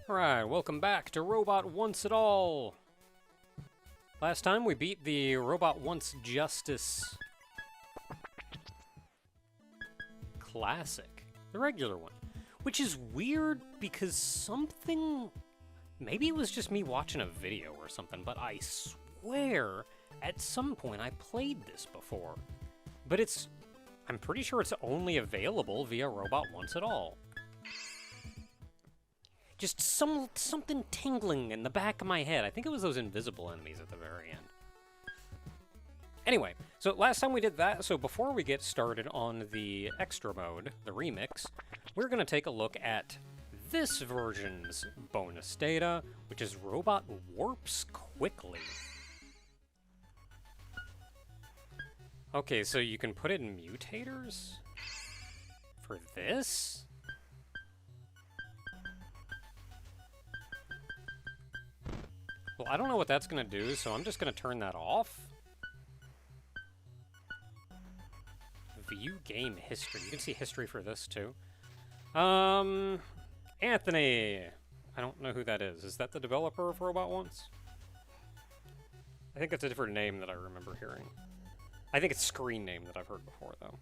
Alright, welcome back to Robot Wants It All! Last time we beat the Robot Wants Justice Classic, the regular one. Which is weird because something... Maybe it was just me watching a video or something, but I swear at some point I played this before. But I'm pretty sure it's only available via Robot Wants It All. Just something tingling in the back of my head. I think it was those invisible enemies at the very end. Anyway, so last time we did that, so before we get started on the extra mode, the remix, we're going to take a look at this version's bonus data, which is Robot Warps Quickly. Okay, so you can put in mutators for this? Well, I don't know what that's going to do, so I'm just going to turn that off. View game history. You can see history for this, too. Anthony! I don't know who that is. Is that the developer of Robot Wants? I think it's a different name that I remember hearing. I think it's screen name that I've heard before, though.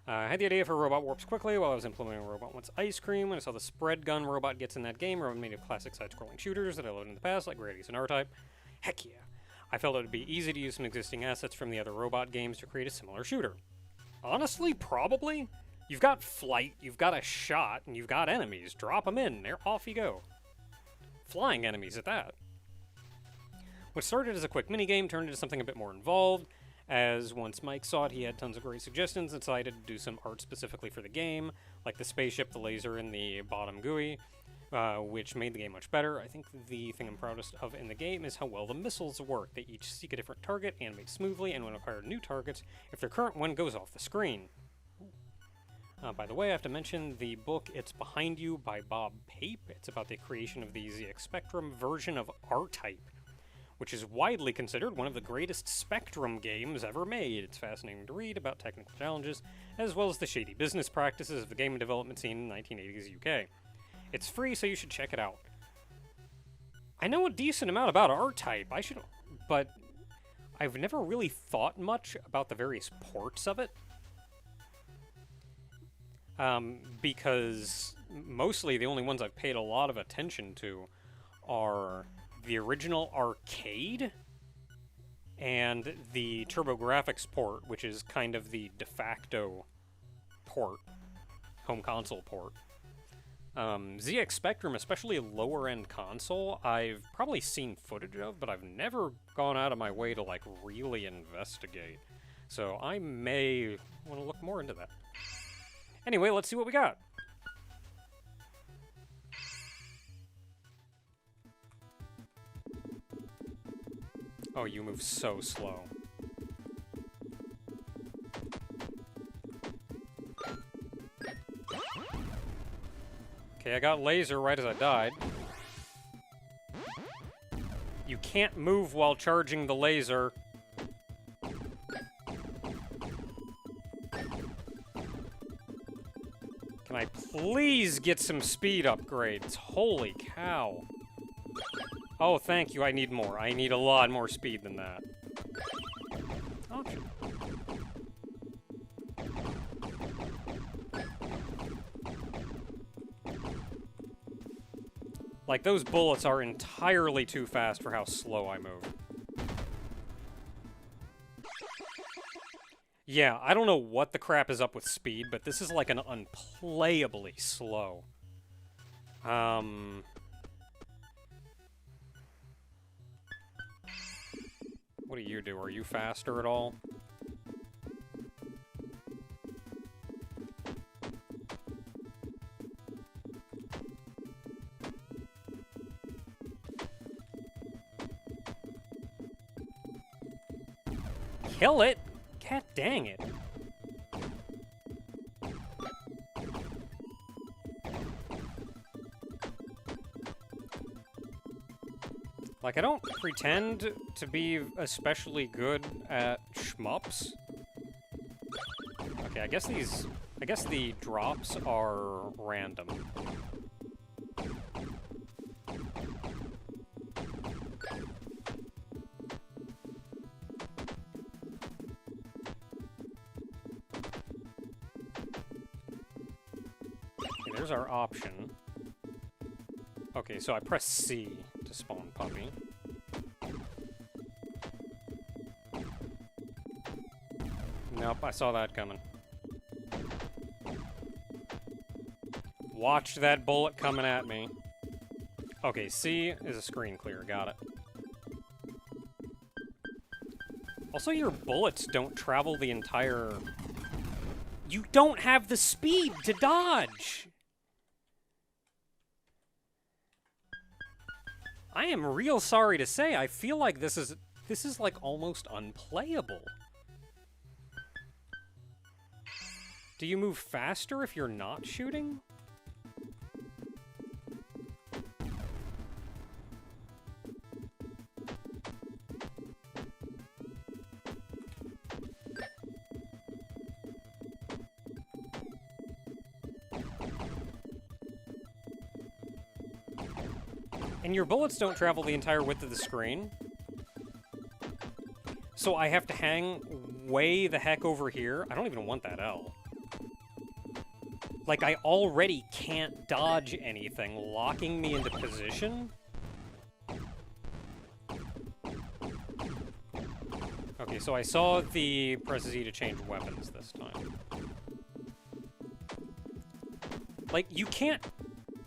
I had the idea for Robot Warps Quickly while I was implementing Robot Wants Ice Cream. When I saw the spread gun robot gets in that game, reminded me of classic side-scrolling shooters that I loaded in the past, like Gradius and R-Type. Heck yeah. I felt it would be easy to use some existing assets from the other robot games to create a similar shooter. Honestly, probably. You've got flight, you've got a shot, and you've got enemies. Drop them in, there, off you go. Flying enemies at that. What started as a quick minigame turned into something a bit more involved. As once Mike saw it, he had tons of great suggestions and decided to do some art specifically for the game, like the spaceship, the laser, and the bottom GUI, which made the game much better. I think the thing I'm proudest of in the game is how well the missiles work. They each seek a different target, animate smoothly, and when acquired new targets, if their current one goes off the screen. By the way, I have to mention the book It's Behind You by Bob Pape. It's about the creation of the ZX Spectrum version of R-Type, which is widely considered one of the greatest Spectrum games ever made. It's fascinating to read about technical challenges, as well as the shady business practices of the game development scene in the 1980s UK. It's free, so you should check it out. I know a decent amount about R-Type, but I've never really thought much about the various ports of it. Because mostly the only ones I've paid a lot of attention to are the original arcade and the TurboGrafx port, which is kind of the de facto port, home console port. ZX Spectrum, especially a lower-end console, I've probably seen footage of, but I've never gone out of my way to, like, really investigate. So I may want to look more into that. Anyway, let's see what we got. Oh, you move so slow. Okay, I got laser right as I died. You can't move while charging the laser. Can I please get some speed upgrades? Holy cow. Oh, thank you. I need more. I need a lot more speed than that. Option. Like, those bullets are entirely too fast for how slow I move. Yeah, I don't know what the crap is up with speed, but this is like an unplayably slow. What do you do? Are you faster at all? Kill it! God dang it. Like, I don't pretend to be especially good at shmups. Okay, I guess the drops are random. there's our option. Okay, so I press C to spawn Puppy. Nope, I saw that coming. Watch that bullet coming at me. Okay, C is a screen clear, got it. Also, your bullets don't travel the entire... You don't have the speed to dodge! I am real sorry to say, I feel like this is like almost unplayable. Do you move faster if you're not shooting? And your bullets don't travel the entire width of the screen. So I have to hang way the heck over here. I don't even want that L. Like, I already can't dodge anything, locking me into position. Okay, so I saw the press Z to change weapons this time. Like, you can't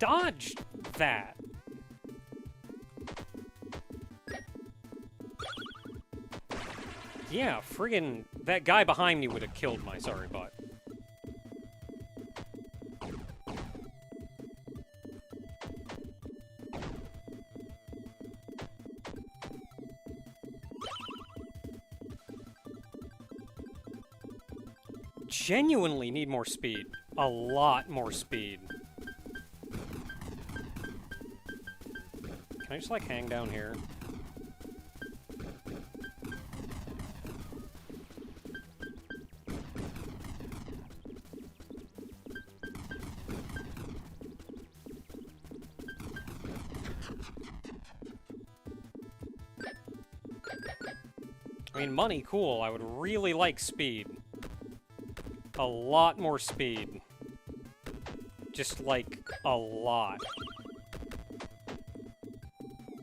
dodge that. Yeah, friggin' that guy behind me would have killed my sorry butt. Genuinely need more speed. A lot more speed. Can I just, like, hang down here? I mean, money, cool. I would really like speed. A lot more speed. Just, like, a lot.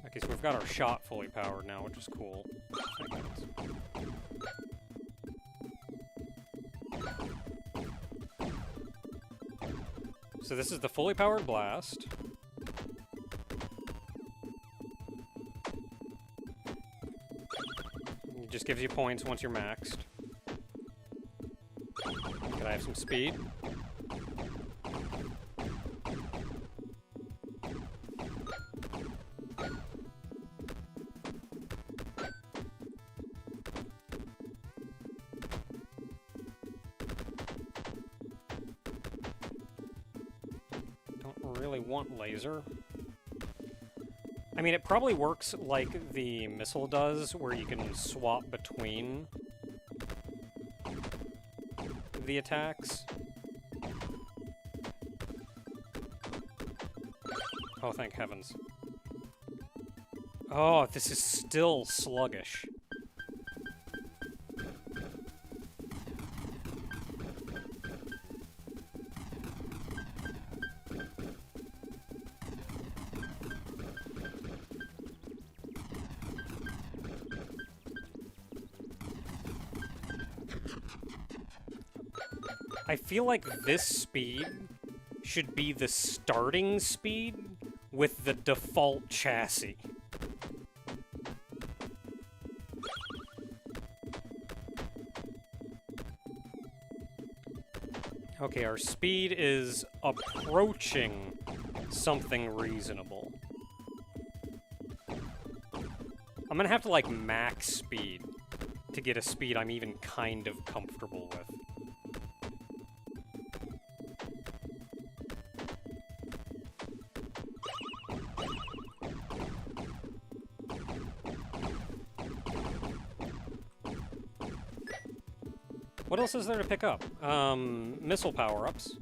Okay, so we've got our shot fully powered now, which is cool. So this is the fully powered blast. It just gives you points once you're maxed. Can I have some speed? Don't really want laser. I mean, it probably works like the missile does, where you can swap between the attacks. Oh, thank heavens. Oh, this is still sluggish. I feel like this speed should be the starting speed with the default chassis. Okay, our speed is approaching something reasonable. I'm gonna have to, like, max speed to get a speed I'm even kind of comfortable with. What else is there to pick up? Missile power-ups.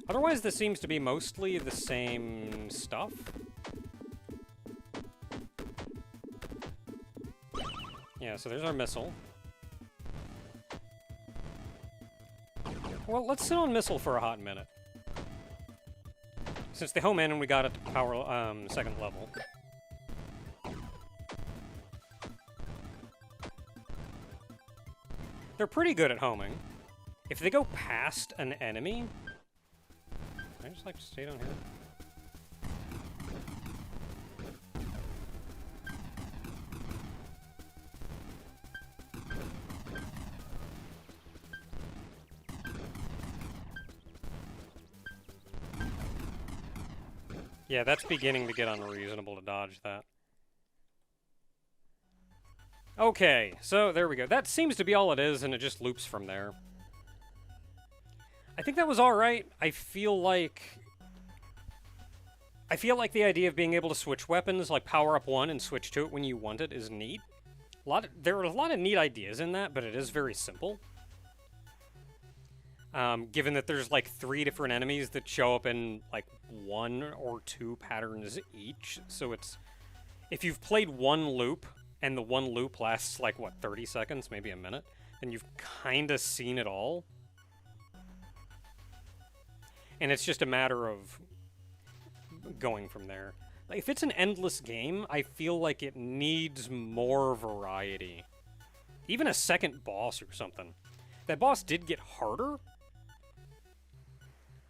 Otherwise, this seems to be mostly the same stuff. Yeah, so there's our missile. Well, let's sit on missile for a hot minute. Since they home in and we got it to power, second level. They're pretty good at homing. If they go past an enemy... I just like to stay down here. Yeah, that's beginning to get unreasonable to dodge that. Okay, so there we go. That seems to be all it is, and it just loops from there. I think that was alright. I feel like the idea of being able to switch weapons, like power up one and switch to it when you want it, is neat. There are a lot of neat ideas in that, but it is very simple. Given that there's like 3 different enemies that show up in like 1 or 2 patterns each, so it's... If you've played one loop, and the one loop lasts like, what, 30 seconds, maybe a minute, then you've kinda seen it all. And it's just a matter of going from there. Like, if it's an endless game, I feel like it needs more variety. Even a second boss or something. That boss did get harder,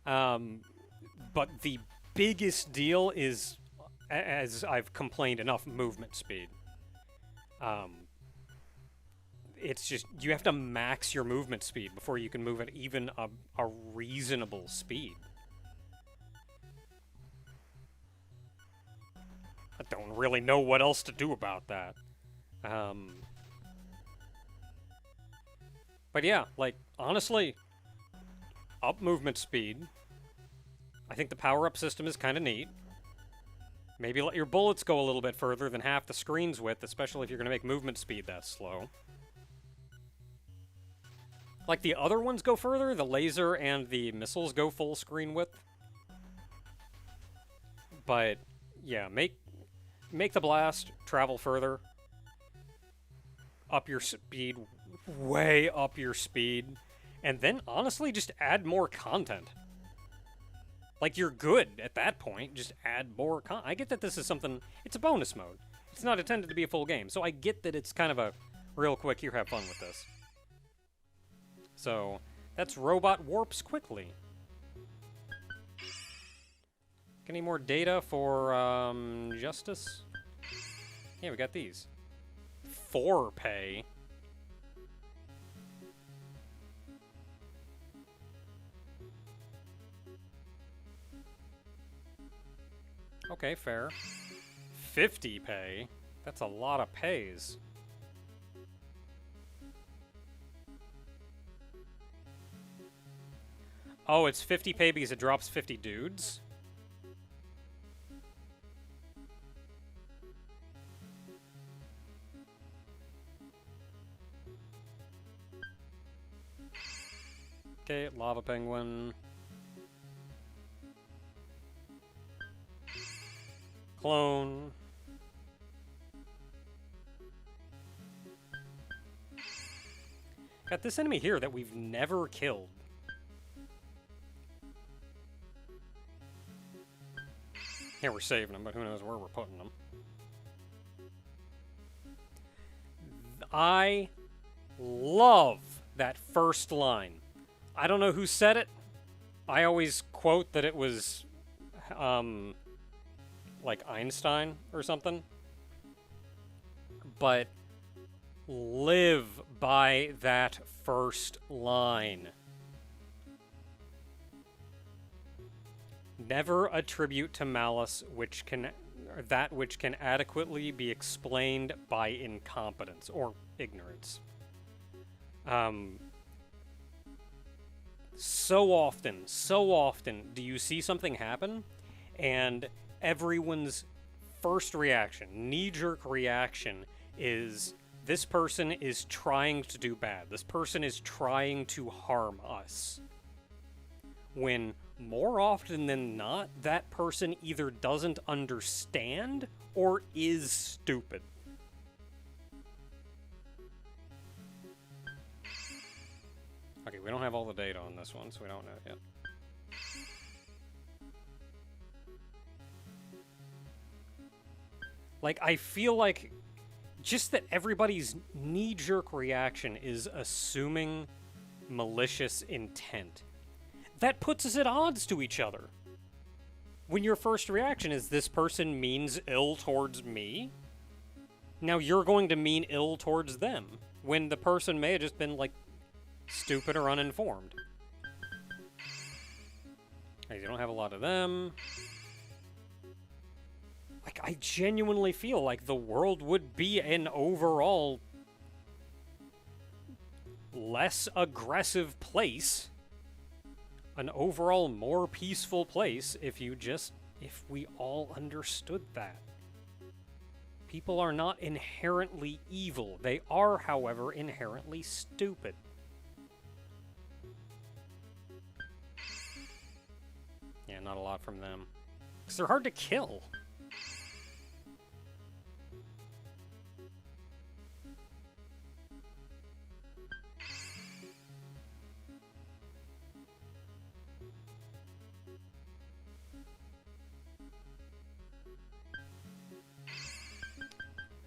but the biggest deal is, as I've complained enough, movement speed. It's just, you have to max your movement speed before you can move at even a reasonable speed. I don't really know what else to do about that. But yeah, like, honestly, up movement speed. I think the power-up system is kind of neat. Maybe let your bullets go a little bit further than half the screen's width, especially if you're going to make movement speed that slow. Like, the other ones go further, the laser and the missiles go full screen width. But, yeah, make the blast travel further. Up your speed, way up your speed. And then, honestly, just add more content. Like, you're good at that point, just add more content. I get that this is something, it's a bonus mode. It's not intended to be a full game, so I get that it's kind of a real quick, here, have fun with this. So, that's Robot Warps Quickly. Any more data for, Justice? Yeah, we got these. 4 pay. Okay, fair. 50 pay? That's a lot of pays. Oh, it's 50 pay because it drops 50 dudes? Okay, Lava Penguin. Clone. Got this enemy here that we've never killed. Yeah, we're saving them, but who knows where we're putting them. I love that first line. I don't know who said it. I always quote that it was, like Einstein or something. But live by that first line. Never attribute to malice that which can adequately be explained by incompetence or ignorance. So often do you see something happen and everyone's first reaction, knee-jerk reaction, is this person is trying to do bad. This person is trying to harm us. When more often than not, that person either doesn't understand or is stupid. Okay, we don't have all the data on this one, so we don't know yet. Like, I feel like just that everybody's knee-jerk reaction is assuming malicious intent. That puts us at odds to each other. When your first reaction is, this person means ill towards me, now you're going to mean ill towards them, when the person may have just been, like, stupid or uninformed. Hey, you don't have a lot of them. Like, I genuinely feel like the world would be an overall less aggressive place, an overall more peaceful place, if we all understood that. People are not inherently evil. They are, however, inherently stupid. Yeah, not a lot from them. Because they're hard to kill.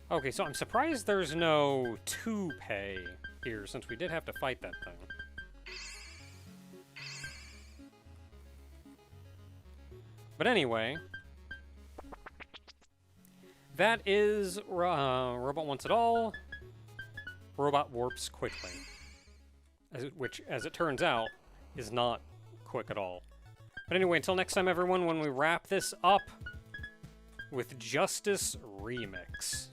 Okay, so I'm surprised there's no 2-pay here, since we did have to fight that thing. But anyway, that is Robot Wants It All. Robot warps quickly. Which, as it turns out, is not quick at all. But anyway, until next time, everyone, when we wrap this up with Justice Remix.